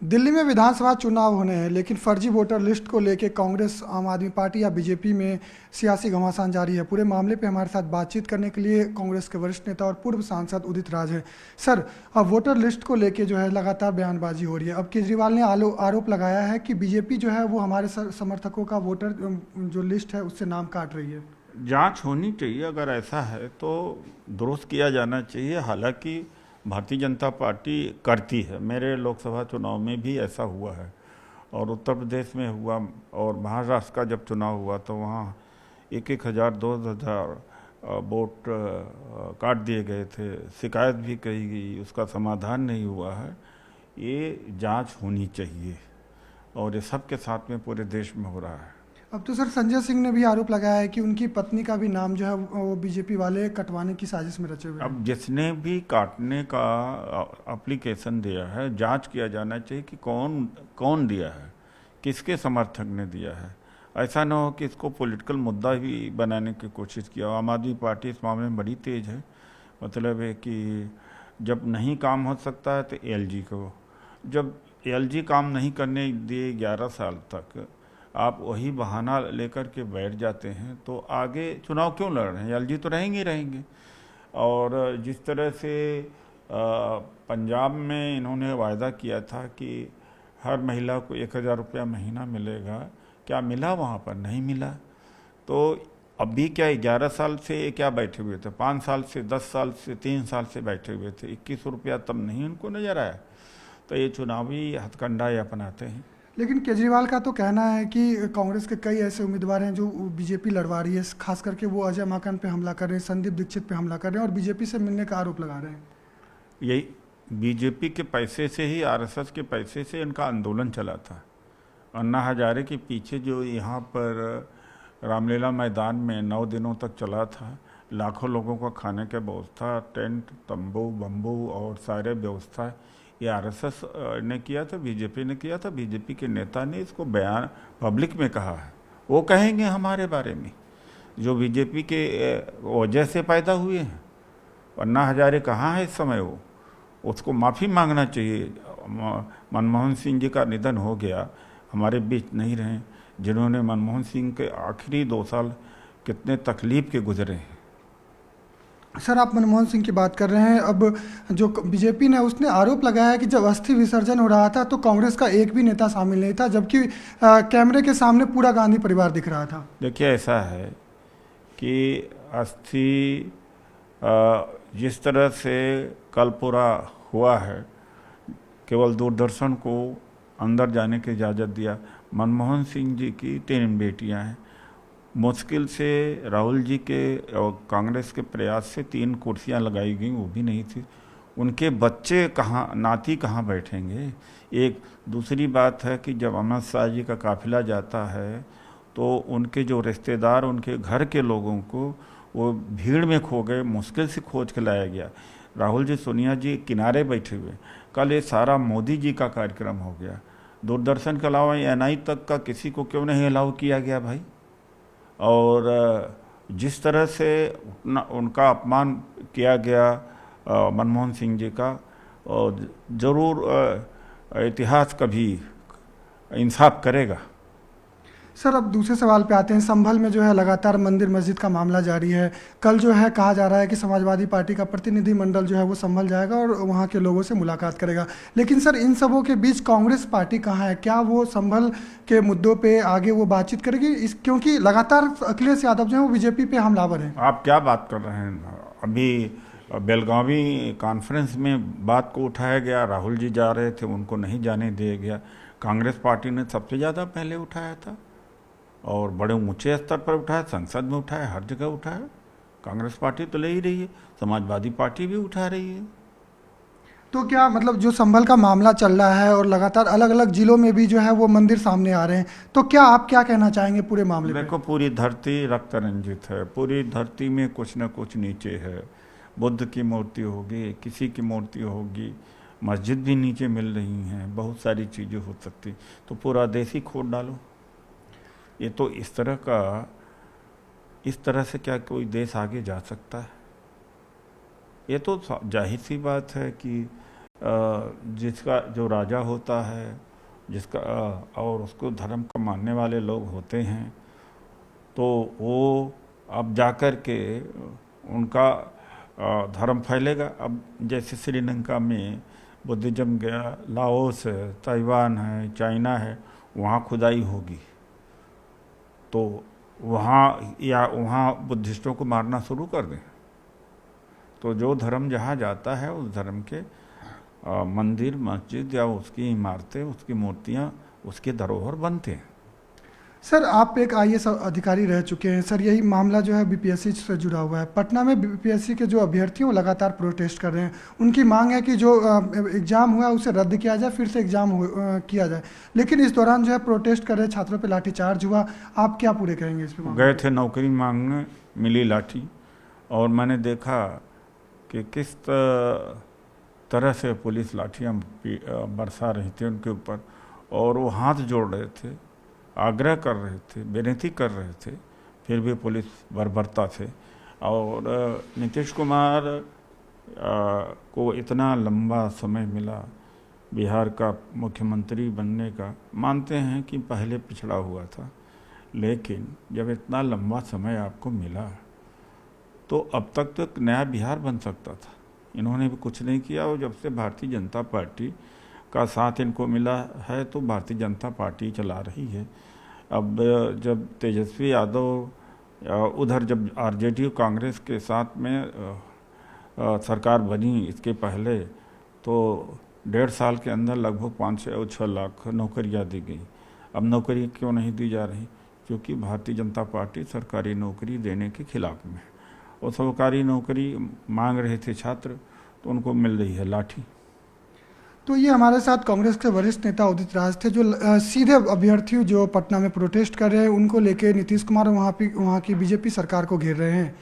दिल्ली में विधानसभा चुनाव होने हैं, लेकिन फर्जी वोटर लिस्ट को लेकर कांग्रेस, आम आदमी पार्टी या बीजेपी में सियासी घमासान जारी है। पूरे मामले पे हमारे साथ बातचीत करने के लिए कांग्रेस के वरिष्ठ नेता और पूर्व सांसद उदित राज हैं। सर, अब वोटर लिस्ट को लेकर जो है लगातार बयानबाजी हो रही है। अब केजरीवाल ने आरोप लगाया है कि बीजेपी जो है वो हमारे समर्थकों का वोटर जो लिस्ट है उससे नाम काट रही है। जांच होनी चाहिए, अगर ऐसा है तो दुरुस्त किया जाना चाहिए। हालांकि भारतीय जनता पार्टी करती है, मेरे लोकसभा चुनाव में भी ऐसा हुआ है और उत्तर प्रदेश में हुआ, और महाराष्ट्र का जब चुनाव हुआ तो वहाँ 1,000 2,000 वोट काट दिए गए थे। शिकायत भी कही गई, उसका समाधान नहीं हुआ है। ये जांच होनी चाहिए और ये सबके साथ में पूरे देश में हो रहा है। अब तो सर संजय सिंह ने भी आरोप लगाया है कि उनकी पत्नी का भी नाम जो है वो बीजेपी वाले कटवाने की साजिश में रचे हुए हैं। अब जिसने भी काटने का एप्लीकेशन दिया है, जांच किया जाना चाहिए कि कौन दिया है, किसके समर्थक ने दिया है। ऐसा ना हो कि इसको पॉलिटिकल मुद्दा भी बनाने की कोशिश किया। आम आदमी पार्टी इस मामले में बड़ी तेज है। मतलब है कि जब नहीं काम हो सकता है तो एलजी को, जब एलजी काम नहीं करने दिए 11 साल तक, आप वही बहाना लेकर के बैठ जाते हैं तो आगे चुनाव क्यों लड़ रहे हैं? एलजी तो रहेंगे ही रहेंगे। और जिस तरह से पंजाब में इन्होंने वायदा किया था कि हर महिला को 1,000 रुपया महीना मिलेगा, क्या मिला? वहाँ पर नहीं मिला। तो अभी क्या 11 साल से क्या बैठे हुए थे, 5 साल से, 10 साल से, 3 साल से बैठे हुए थे। 21 रुपया तब नहीं उनको नजर आया। तो ये चुनावी हथकंडा ये अपनाते हैं। लेकिन केजरीवाल का तो कहना है कि कांग्रेस के कई ऐसे उम्मीदवार हैं जो बीजेपी लड़वा रही है, खास करके वो अजय माकन पे हमला कर रहे हैं, संदीप दीक्षित पे हमला कर रहे हैं और बीजेपी से मिलने का आरोप लगा रहे हैं। यही बीजेपी के पैसे से ही, आरएसएस के पैसे से इनका आंदोलन चला था। अन्ना हजारे के पीछे जो यहाँ पर रामलीला मैदान में 9 दिनों तक चला था, लाखों लोगों को खाने की व्यवस्था, टेंट, तंबू, बम्बू और सारे व्यवस्था ये आरएसएस ने किया था, बीजेपी ने किया था। बीजेपी के नेता ने इसको बयान पब्लिक में कहा है। वो कहेंगे हमारे बारे में जो बीजेपी के वजह से पैदा हुए हैं। अन्ना हजारे कहाँ है इस समय? वो उसको माफ़ी मांगना चाहिए। मनमोहन सिंह जी का निधन हो गया, हमारे बीच नहीं रहे, जिन्होंने मनमोहन सिंह के आखिरी 2 साल कितने तकलीफ के गुजरे हैं। सर, आप मनमोहन सिंह की बात कर रहे हैं। अब जो बीजेपी ने उसने आरोप लगाया है कि जब अस्थि विसर्जन हो रहा था तो कांग्रेस का एक भी नेता शामिल नहीं था, जबकि कैमरे के सामने पूरा गांधी परिवार दिख रहा था। देखिए, ऐसा है कि अस्थि जिस तरह से कल पूरा हुआ है, केवल दूरदर्शन को अंदर जाने की इजाज़त दिया। मनमोहन सिंह जी की 3 बेटियां हैं। मुश्किल से राहुल जी के और कांग्रेस के प्रयास से 3 कुर्सियां लगाई गई, वो भी नहीं थी। उनके बच्चे कहाँ, नाती कहाँ बैठेंगे? एक दूसरी बात है कि जब अमित शाह जी का काफिला जाता है तो उनके जो रिश्तेदार, उनके घर के लोगों को वो भीड़ में खो गए, मुश्किल से खोज के लाया गया। राहुल जी, सोनिया जी किनारे बैठे हुए। कल ये सारा मोदी जी का कार्यक्रम हो गया। दूरदर्शन के अलावा एनआई तक का किसी को क्यों नहीं अलाउ किया गया भाई? और जिस तरह से उनका अपमान किया गया मनमोहन सिंह जी का, और ज़रूर इतिहास कभी इंसाफ करेगा। सर, अब दूसरे सवाल पे आते हैं। संभल में जो है लगातार मंदिर मस्जिद का मामला जारी है। कल जो है कहा जा रहा है कि समाजवादी पार्टी का प्रतिनिधिमंडल जो है वो संभल जाएगा और वहाँ के लोगों से मुलाकात करेगा। लेकिन सर, इन सबों के बीच कांग्रेस पार्टी कहाँ है? क्या वो संभल के मुद्दों पे आगे वो बातचीत करेगी? क्योंकि लगातार अखिलेश यादव जो है वो बीजेपी पे हमलावर हैं। आप क्या बात कर रहे हैं? अभी बेलगावी कॉन्फ्रेंस में बात को उठाया गया, राहुल जी जा रहे थे, उनको नहीं जाने दिया गया। कांग्रेस पार्टी ने सबसे ज़्यादा पहले उठाया था और बड़े ऊंचे स्तर पर उठाया, संसद में उठाया, हर जगह उठाया। कांग्रेस पार्टी तो ले ही रही है, समाजवादी पार्टी भी उठा रही है। तो क्या मतलब जो संभल का मामला चल रहा है और लगातार अलग अलग जिलों में भी जो है वो मंदिर सामने आ रहे हैं, तो क्या आप क्या कहना चाहेंगे पूरे मामले में? देखो, पूरी धरती रक्त रंजित है। पूरी धरती में कुछ न कुछ नीचे है। बुद्ध की मूर्ति होगी, किसी की मूर्ति होगी, मस्जिद भी नीचे मिल रही हैं, बहुत सारी चीज़ें हो सकती। तो पूरा देश ही खोद डालो। ये तो इस तरह से क्या कोई देश आगे जा सकता है? ये तो जाहिर सी बात है कि जिसका जो राजा होता है जिसका और उसको धर्म का मानने वाले लोग होते हैं, तो वो अब जाकर के उनका धर्म फैलेगा। अब जैसे श्रीलंका में बुद्धिज्म गया, लाओस है, ताइवान है, चाइना है, वहाँ खुदाई होगी तो वहाँ बुद्धिस्टों को मारना शुरू कर दें। तो जो धर्म जहाँ जाता है उस धर्म के मंदिर, मस्जिद या उसकी इमारतें, उसकी मूर्तियाँ, उसके धरोहर बनते हैं। सर, आप एक आईएएस अधिकारी रह चुके हैं। सर, यही मामला जो है बीपीएससी से जुड़ा हुआ है। पटना में बीपीएससी के जो अभ्यर्थी हैं वो लगातार प्रोटेस्ट कर रहे हैं। उनकी मांग है कि जो एग्ज़ाम हुआ उसे रद्द किया जाए, फिर से एग्ज़ाम किया जाए। लेकिन इस दौरान जो है प्रोटेस्ट कर रहे छात्रों पर लाठीचार्ज हुआ। आप क्या पूरे कहेंगे इस पर? गए थे नौकरी मांगने, मिली लाठी, और मैंने देखा कि किस तरह से पुलिस लाठियाँ बरसा रही थी उनके ऊपर, और वो हाथ जोड़ रहे थे, आग्रह कर रहे थे, विनती कर रहे थे, फिर भी पुलिस बर्बरता थे। और नीतीश कुमार को इतना लंबा समय मिला बिहार का मुख्यमंत्री बनने का। मानते हैं कि पहले पिछड़ा हुआ था, लेकिन जब इतना लंबा समय आपको मिला तो अब तक तो नया बिहार बन सकता था। इन्होंने भी कुछ नहीं किया, और जब से भारतीय जनता पार्टी का साथ इनको मिला है तो भारतीय जनता पार्टी चला रही है। अब जब तेजस्वी यादव उधर जब आरजेडी कांग्रेस के साथ में सरकार बनी, इसके पहले तो 1.5 साल के अंदर लगभग 5 से 6 लाख नौकरियां दी गई। अब नौकरी क्यों नहीं दी जा रही? क्योंकि भारतीय जनता पार्टी सरकारी नौकरी देने के खिलाफ में है, और सरकारी नौकरी मांग रहे थे छात्र तो उनको मिल रही है लाठी। तो ये हमारे साथ कांग्रेस के वरिष्ठ नेता उदित राज थे, जो सीधे अभ्यर्थी जो पटना में प्रोटेस्ट कर रहे हैं उनको लेके नीतीश कुमार और वहाँ की बीजेपी सरकार को घेर रहे हैं।